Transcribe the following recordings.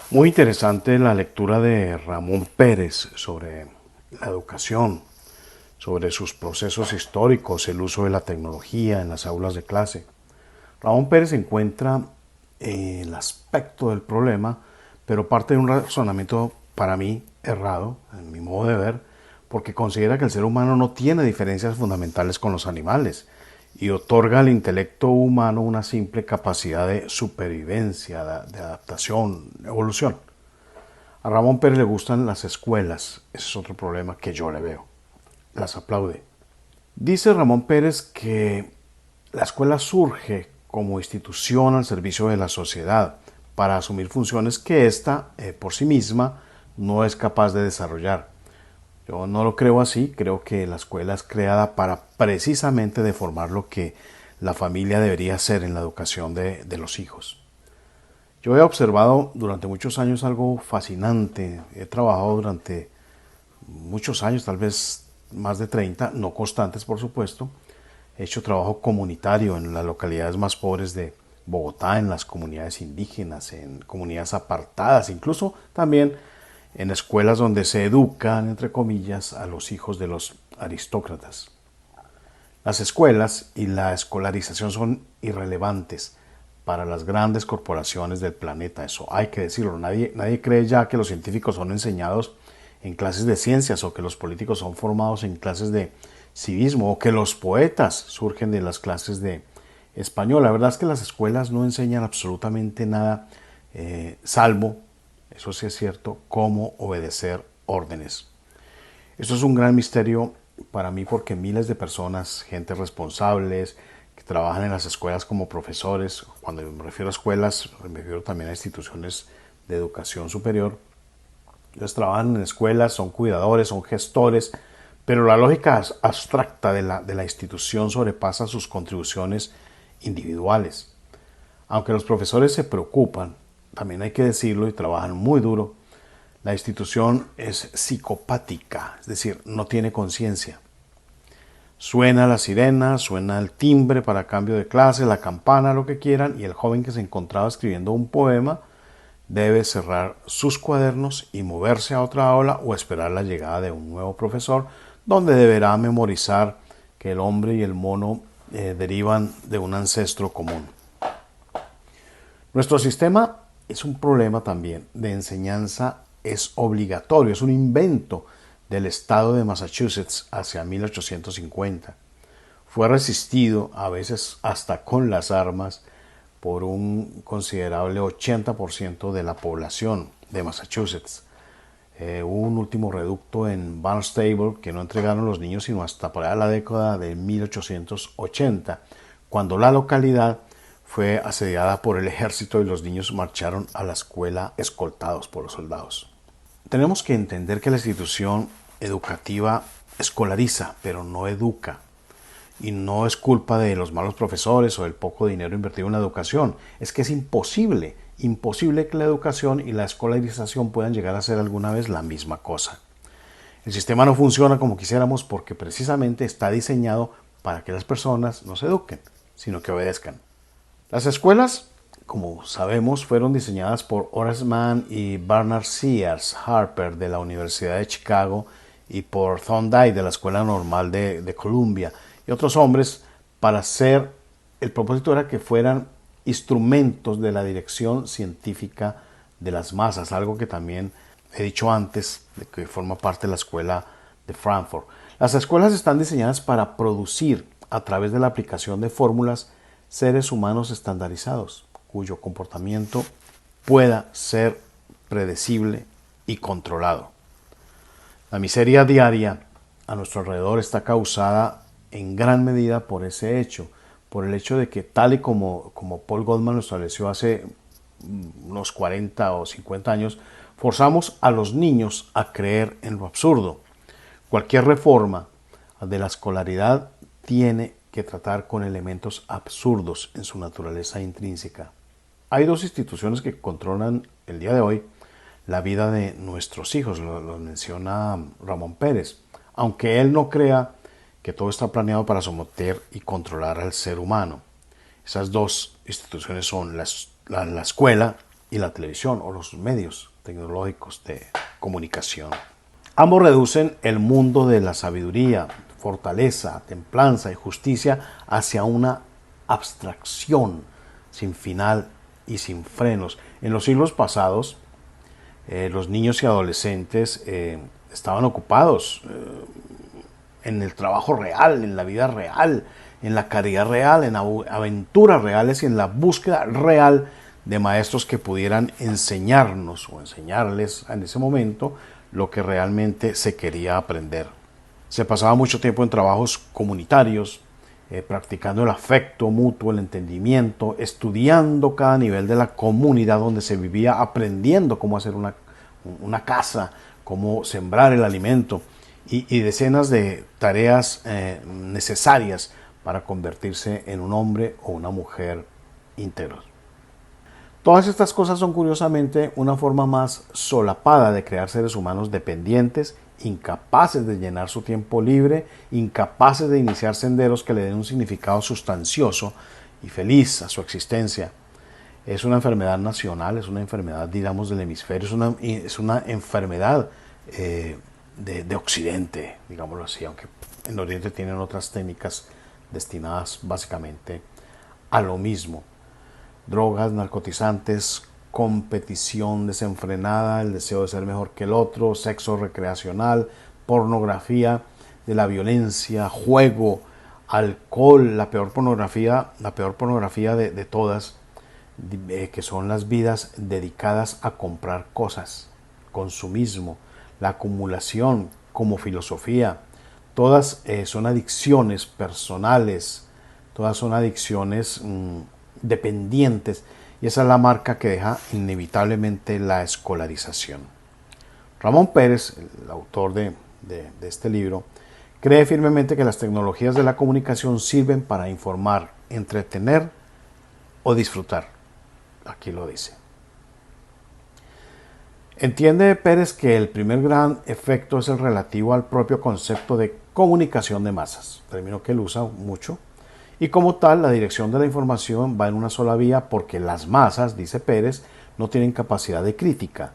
Muy interesante la lectura de Ramón Pérez sobre la educación, sobre sus procesos históricos, el uso de la tecnología en las aulas de clase. Ramón Pérez encuentra el aspecto del problema, pero parte de un razonamiento para mí errado, en mi modo de ver, porque considera que el ser humano no tiene diferencias fundamentales con los animales y otorga al intelecto humano una simple capacidad de supervivencia, de adaptación, evolución. A Ramón Pérez le gustan las escuelas, ese es otro problema que yo le veo. Las aplaude. Dice Ramón Pérez que la escuela surge como institución al servicio de la sociedad para asumir funciones que ésta por sí misma no es capaz de desarrollar. Yo no lo creo así, creo que la escuela es creada para precisamente deformar lo que la familia debería ser en la educación de los hijos. Yo he observado durante muchos años algo fascinante. He trabajado durante muchos años, tal vez más de 30, no constantes por supuesto. He hecho trabajo comunitario en las localidades más pobres de Bogotá, en las comunidades indígenas, en comunidades apartadas, incluso también en escuelas donde se educan, entre comillas, a los hijos de los aristócratas. Las escuelas y la escolarización son irrelevantes para las grandes corporaciones del planeta, eso hay que decirlo. Nadie cree ya que los científicos son enseñados en clases de ciencias o que los políticos son formados en clases de civismo o que los poetas surgen de las clases de español. La verdad es que las escuelas no enseñan absolutamente nada, salvo, eso sí es cierto, cómo obedecer órdenes. Esto es un gran misterio para mí porque miles de personas, gente responsables, que trabajan en las escuelas como profesores, cuando me refiero a escuelas, me refiero también a instituciones de educación superior, ellos trabajan en escuelas, son cuidadores, son gestores, pero la lógica abstracta de la institución sobrepasa sus contribuciones individuales. Aunque los profesores se preocupan, también hay que decirlo, y trabajan muy duro, la institución es psicopática, es decir, no tiene conciencia. Suena la sirena, suena el timbre para cambio de clase, la campana, lo que quieran, y el joven que se encontraba escribiendo un poema debe cerrar sus cuadernos y moverse a otra aula o esperar la llegada de un nuevo profesor, donde deberá memorizar que el hombre y el mono derivan de un ancestro común. Nuestro sistema es un problema también de enseñanza, es obligatorio, es un invento del estado de Massachusetts hacia 1850. Fue resistido, a veces hasta con las armas, por un considerable 80% de la población de Massachusetts. Hubo un último reducto en Barnstable que no entregaron los niños sino hasta por allá la década de 1880, cuando la localidad fue asediada por el ejército y los niños marcharon a la escuela escoltados por los soldados. Tenemos que entender que la institución educativa escolariza, pero no educa. Y no es culpa de los malos profesores o del poco dinero invertido en la educación. Es que es imposible que la educación y la escolarización puedan llegar a ser alguna vez la misma cosa. El sistema no funciona como quisiéramos porque precisamente está diseñado para que las personas no se eduquen, sino que obedezcan. Las escuelas, como sabemos, fueron diseñadas por Horace Mann y Bernard Sears Harper de la Universidad de Chicago y por Thorndike de la Escuela Normal de Columbia y otros hombres para ser, el propósito era que fueran instrumentos de la dirección científica de las masas, algo que también he dicho antes, de que forma parte de la escuela de Frankfurt. Las escuelas están diseñadas para producir, a través de la aplicación de fórmulas, seres humanos estandarizados, cuyo comportamiento pueda ser predecible y controlado. La miseria diaria a nuestro alrededor está causada en gran medida por ese hecho, por el hecho de que tal y como Paul Goldman lo estableció hace unos 40 o 50 años, forzamos a los niños a creer en lo absurdo. Cualquier reforma de la escolaridad tiene que tratar con elementos absurdos en su naturaleza intrínseca. Hay dos instituciones que controlan el día de hoy la vida de nuestros hijos, lo menciona Ramón Pérez, aunque él no crea que todo está planeado para someter y controlar al ser humano. Esas dos instituciones son la escuela y la televisión o los medios tecnológicos de comunicación. Ambos reducen el mundo de la sabiduría, fortaleza, templanza y justicia hacia una abstracción sin final y sin frenos. En los siglos pasados, los niños y adolescentes estaban ocupados en el trabajo real, en la vida real, en la caridad real, en aventuras reales y en la búsqueda real de maestros que pudieran enseñarnos o enseñarles en ese momento lo que realmente se quería aprender. Se pasaba mucho tiempo en trabajos comunitarios, practicando el afecto mutuo, el entendimiento, estudiando cada nivel de la comunidad donde se vivía, aprendiendo cómo hacer una casa, cómo sembrar el alimento y decenas de tareas necesarias para convertirse en un hombre o una mujer íntegros. Todas estas cosas son curiosamente una forma más solapada de crear seres humanos dependientes, incapaces de llenar su tiempo libre, incapaces de iniciar senderos que le den un significado sustancioso y feliz a su existencia. Es una enfermedad nacional, es una enfermedad, digamos, del hemisferio, es una enfermedad de Occidente, digámoslo así, aunque en Oriente tienen otras técnicas destinadas básicamente a lo mismo. Drogas, narcotizantes, competición desenfrenada, el deseo de ser mejor que el otro, sexo recreacional, pornografía de la violencia, juego, alcohol, la peor pornografía de todas, que son las vidas dedicadas a comprar cosas, consumismo, la acumulación como filosofía. Todas son adicciones personales, todas son adicciones dependientes, y esa es la marca que deja inevitablemente la escolarización. Ramón Pérez, el autor de este libro, cree firmemente que las tecnologías de la comunicación sirven para informar, entretener o disfrutar. Aquí lo dice. Entiende Pérez que el primer gran efecto es el relativo al propio concepto de comunicación de masas, término que él usa mucho, y como tal la dirección de la información va en una sola vía porque las masas, dice Pérez, no tienen capacidad de crítica,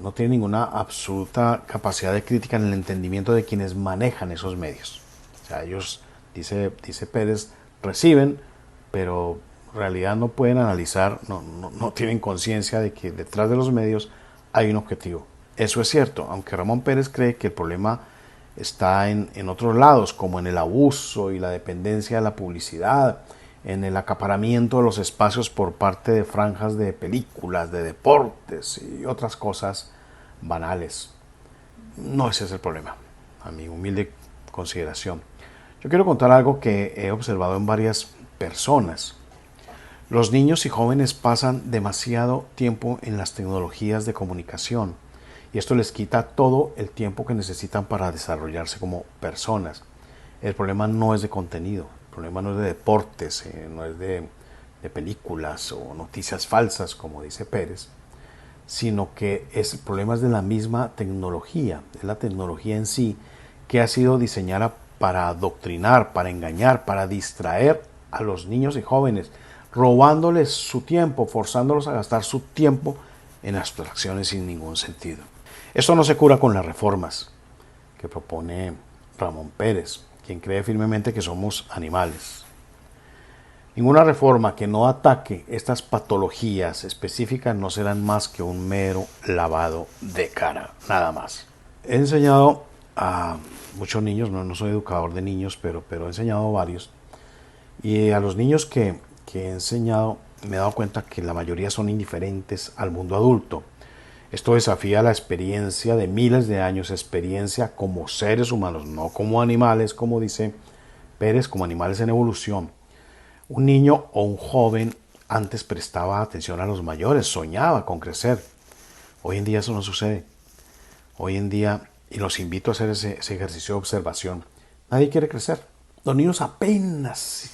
no tienen ninguna absoluta capacidad de crítica en el entendimiento de quienes manejan esos medios. O sea, ellos, dice Pérez, reciben, pero en realidad no pueden analizar, no tienen conciencia de que detrás de los medios hay un objetivo. Eso es cierto, aunque Ramón Pérez cree que el problema está en otros lados, como en el abuso y la dependencia de la publicidad, en el acaparamiento de los espacios por parte de franjas de películas, de deportes y otras cosas banales. No ese es el problema, a mi humilde consideración. Yo quiero contar algo que he observado en varias personas. Los niños y jóvenes pasan demasiado tiempo en las tecnologías de comunicación y esto les quita todo el tiempo que necesitan para desarrollarse como personas. El problema no es de contenido, el problema no es de deportes, no es de películas o noticias falsas, como dice Pérez, sino que el problema es de la misma tecnología, es la tecnología en sí que ha sido diseñada para adoctrinar, para engañar, para distraer a los niños y jóvenes, robándoles su tiempo, forzándolos a gastar su tiempo en abstracciones sin ningún sentido. Esto no se cura con las reformas que propone Ramón Pérez, quien cree firmemente que somos animales. Ninguna reforma que no ataque estas patologías específicas no serán más que un mero lavado de cara, nada más. He enseñado a muchos niños, no soy educador de niños, pero he enseñado a varios, y a los niños que he enseñado me he dado cuenta que la mayoría son indiferentes al mundo adulto. Esto desafía la experiencia de miles de años, experiencia como seres humanos, no como animales, como dice Pérez, como animales en evolución. Un niño o un joven antes prestaba atención a los mayores, soñaba con crecer. Hoy en día eso no sucede. Hoy en día, y los invito a hacer ese ejercicio de observación, nadie quiere crecer. Los niños apenas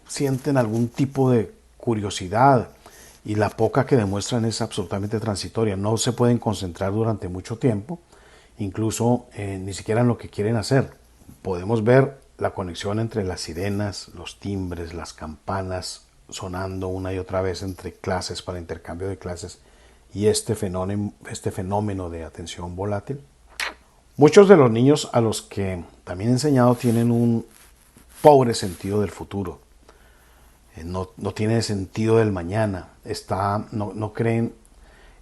sienten algún tipo de curiosidad y la poca que demuestran es absolutamente transitoria. No se pueden concentrar durante mucho tiempo, incluso ni siquiera en lo que quieren hacer. Podemos ver la conexión entre las sirenas, los timbres, las campanas, sonando una y otra vez entre clases para intercambio de clases y este fenómeno de atención volátil. Muchos de los niños a los que también he enseñado tienen un pobre sentido del futuro. No tienen sentido del mañana. No creen.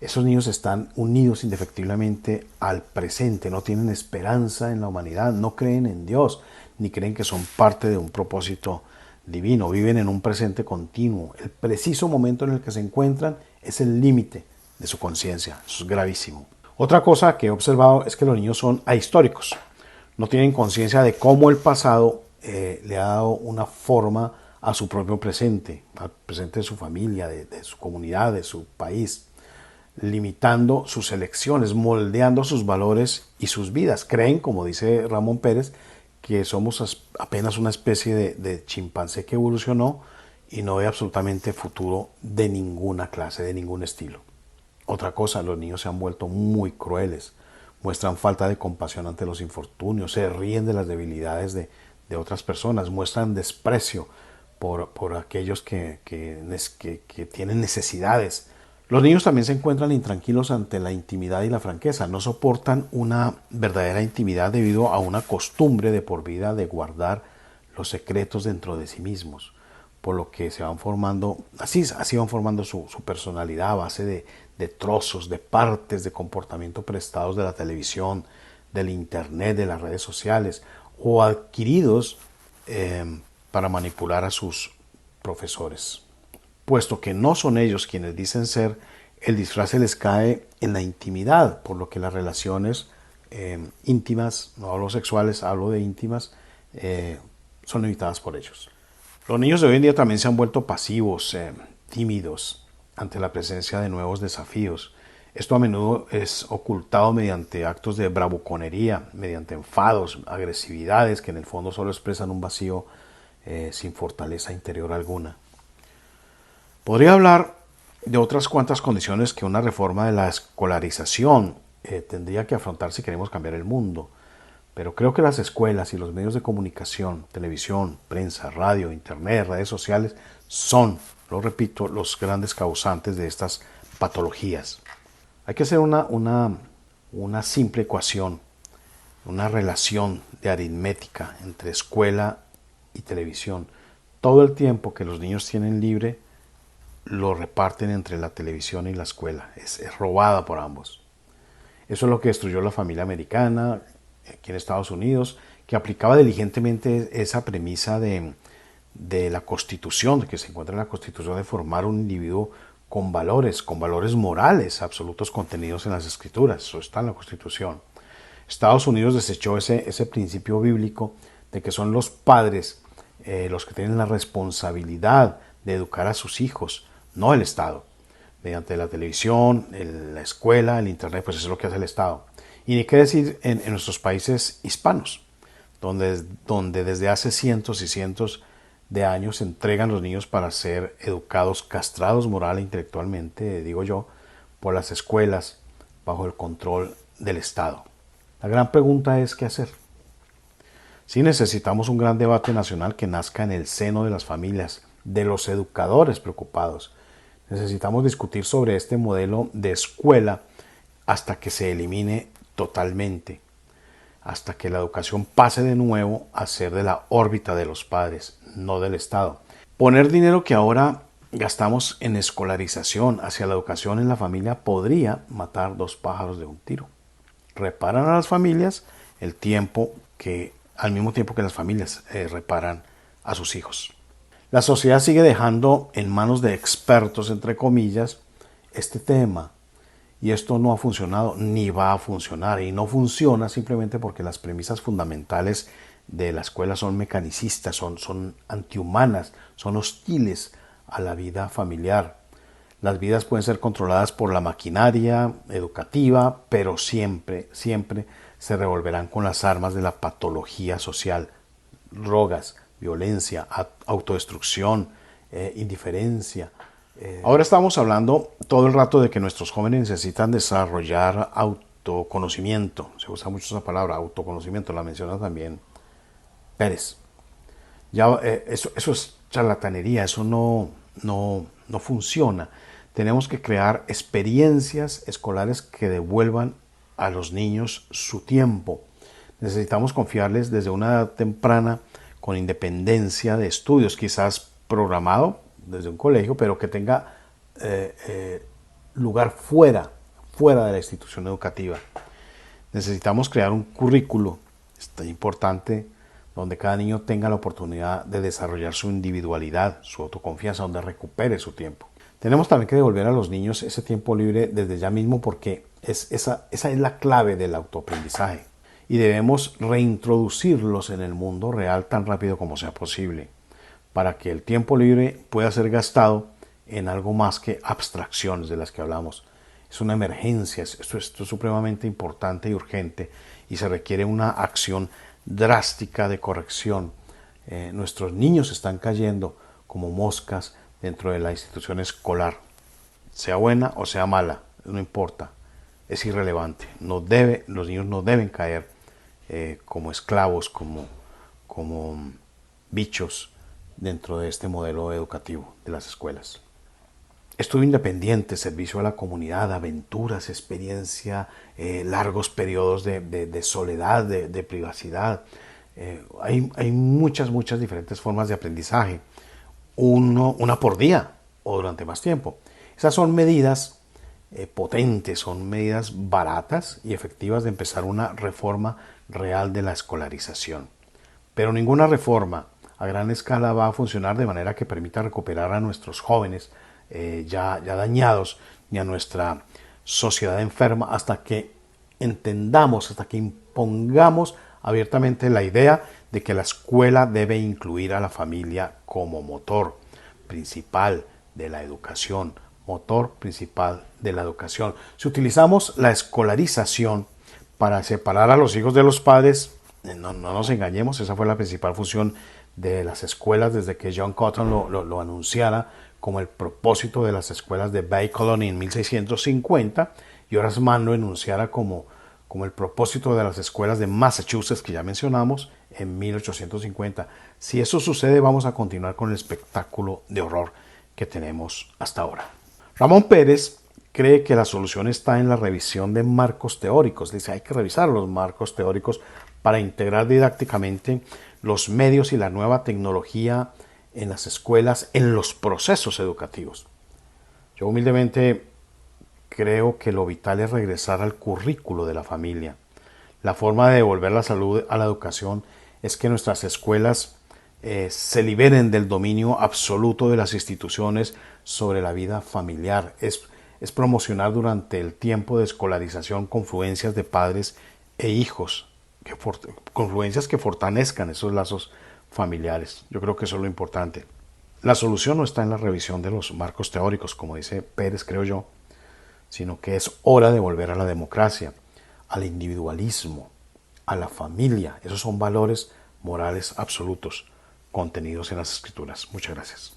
Esos niños están unidos indefectiblemente al presente, no tienen esperanza en la humanidad, no creen en Dios, ni creen que son parte de un propósito divino, viven en un presente continuo. El preciso momento en el que se encuentran es el límite de su conciencia. Eso es gravísimo. Otra cosa que he observado es que los niños son ahistóricos, no tienen conciencia de cómo el pasado le ha dado una forma a su propio presente, al presente de su familia, de su comunidad, de su país, limitando sus elecciones, moldeando sus valores y sus vidas. Creen, como dice Ramón Pérez, que somos apenas una especie de chimpancé que evolucionó y no ve absolutamente futuro de ninguna clase, de ningún estilo. Otra cosa, los niños se han vuelto muy crueles, muestran falta de compasión ante los infortunios, se ríen de las debilidades de otras personas, muestran desprecio por aquellos que tienen necesidades. Los niños también se encuentran intranquilos ante la intimidad y la franqueza. No soportan una verdadera intimidad debido a una costumbre de por vida de guardar los secretos dentro de sí mismos. Por lo que se van formando, así van formando su personalidad a base de trozos, de partes de comportamiento prestados de la televisión, del internet, de las redes sociales o adquiridos para manipular a sus profesores. Puesto que no son ellos quienes dicen ser, el disfraz se les cae en la intimidad, por lo que las relaciones íntimas, no hablo sexuales, hablo de íntimas, son evitadas por ellos. Los niños de hoy en día también se han vuelto pasivos, tímidos ante la presencia de nuevos desafíos. Esto a menudo es ocultado mediante actos de bravuconería, mediante enfados, agresividades que en el fondo solo expresan un vacío sin fortaleza interior alguna. Podría hablar de otras cuantas condiciones que una reforma de la escolarización tendría que afrontar si queremos cambiar el mundo. Pero creo que las escuelas y los medios de comunicación, televisión, prensa, radio, internet, redes sociales, son, lo repito, los grandes causantes de estas patologías. Hay que hacer una simple ecuación, una relación de aritmética entre escuela y televisión. Todo el tiempo que los niños tienen libre, lo reparten entre la televisión y la escuela. Es robada por ambos. Eso es lo que destruyó la familia americana aquí en Estados Unidos, que aplicaba diligentemente esa premisa de la Constitución, que se encuentra en la Constitución, de formar un individuo con valores morales absolutos contenidos en las Escrituras. Eso está en la Constitución. Estados Unidos desechó ese principio bíblico de que son los padres los que tienen la responsabilidad de educar a sus hijos, no el Estado. Mediante la televisión, la escuela, el internet, pues eso es lo que hace el Estado. Y ni qué decir en nuestros países hispanos, donde desde hace cientos y cientos de años se entregan los niños para ser educados, castrados moral e intelectualmente, digo yo, por las escuelas, bajo el control del Estado. La gran pregunta es, ¿qué hacer? Sí, necesitamos un gran debate nacional que nazca en el seno de las familias, de los educadores preocupados. Necesitamos discutir sobre este modelo de escuela hasta que se elimine totalmente, hasta que la educación pase de nuevo a ser de la órbita de los padres, no del Estado. Poner dinero que ahora gastamos en escolarización hacia la educación en la familia podría matar dos pájaros de un tiro. Reparan a las familias al mismo tiempo que las familias reparan a sus hijos. La sociedad sigue dejando en manos de expertos, entre comillas, este tema. Y esto no ha funcionado ni va a funcionar. Y no funciona simplemente porque las premisas fundamentales de la escuela son mecanicistas, son antihumanas, son hostiles a la vida familiar. Las vidas pueden ser controladas por la maquinaria educativa, pero siempre se revolverán con las armas de la patología social. Drogas, violencia, autodestrucción, indiferencia. Ahora estamos hablando todo el rato de que nuestros jóvenes necesitan desarrollar autoconocimiento. Se usa mucho esa palabra, autoconocimiento, la menciona también Pérez. Ya, eso es charlatanería, eso no no funciona. Tenemos que crear experiencias escolares que devuelvan a los niños su tiempo. Necesitamos confiarles desde una edad temprana con independencia de estudios, quizás programado desde un colegio, pero que tenga lugar fuera de la institución educativa. Necesitamos crear un currículo, está importante, donde cada niño tenga la oportunidad de desarrollar su individualidad, su autoconfianza, donde recupere su tiempo. Tenemos también que devolver a los niños ese tiempo libre desde ya mismo, porque esa es la clave del autoaprendizaje. Y debemos reintroducirlos en el mundo real tan rápido como sea posible, para que el tiempo libre pueda ser gastado en algo más que abstracciones de las que hablamos. Es una emergencia, esto es supremamente importante y urgente, y se requiere una acción drástica de corrección. Nuestros niños están cayendo como moscas dentro de la institución escolar, sea buena o sea mala, no importa, es irrelevante. Los niños no deben caer como esclavos, como bichos dentro de este modelo educativo de las escuelas. Estudio independiente, servicio a la comunidad, aventuras, experiencia, largos periodos de soledad, de privacidad. Hay muchas diferentes formas de aprendizaje. Una por día o durante más tiempo. Esas son medidas potentes, son medidas baratas y efectivas de empezar una reforma real de la escolarización. Pero ninguna reforma a gran escala va a funcionar de manera que permita recuperar a nuestros jóvenes ya dañados, ni a nuestra sociedad enferma, hasta que entendamos, hasta que impongamos abiertamente la idea de que la escuela debe incluir a la familia como motor principal de la educación. Motor principal de la educación. Si utilizamos la escolarización para separar a los hijos de los padres, no nos engañemos, esa fue la principal función de las escuelas desde que John Cotton lo anunciara como el propósito de las escuelas de Bay Colony en 1650, y Horace Mann lo enunciara como el propósito de las escuelas de Massachusetts, que ya mencionamos, en 1850. Si eso sucede, vamos a continuar con el espectáculo de horror que tenemos hasta ahora. Ramón Pérez cree que la solución está en la revisión de marcos teóricos. Dice, hay que revisar los marcos teóricos para integrar didácticamente los medios y la nueva tecnología en las escuelas, en los procesos educativos. Yo humildemente creo que lo vital es regresar al currículo de la familia. La forma de devolver la salud a la educación es que nuestras escuelas se liberen del dominio absoluto de las instituciones sobre la vida familiar. Es promocionar durante el tiempo de escolarización confluencias de padres e hijos, confluencias que fortalezcan esos lazos familiares. Yo creo que eso es lo importante. La solución no está en la revisión de los marcos teóricos, como dice Pérez, creo yo, sino que es hora de volver a la democracia, al individualismo, a la familia. Esos son valores morales absolutos contenidos en las Escrituras. Muchas gracias.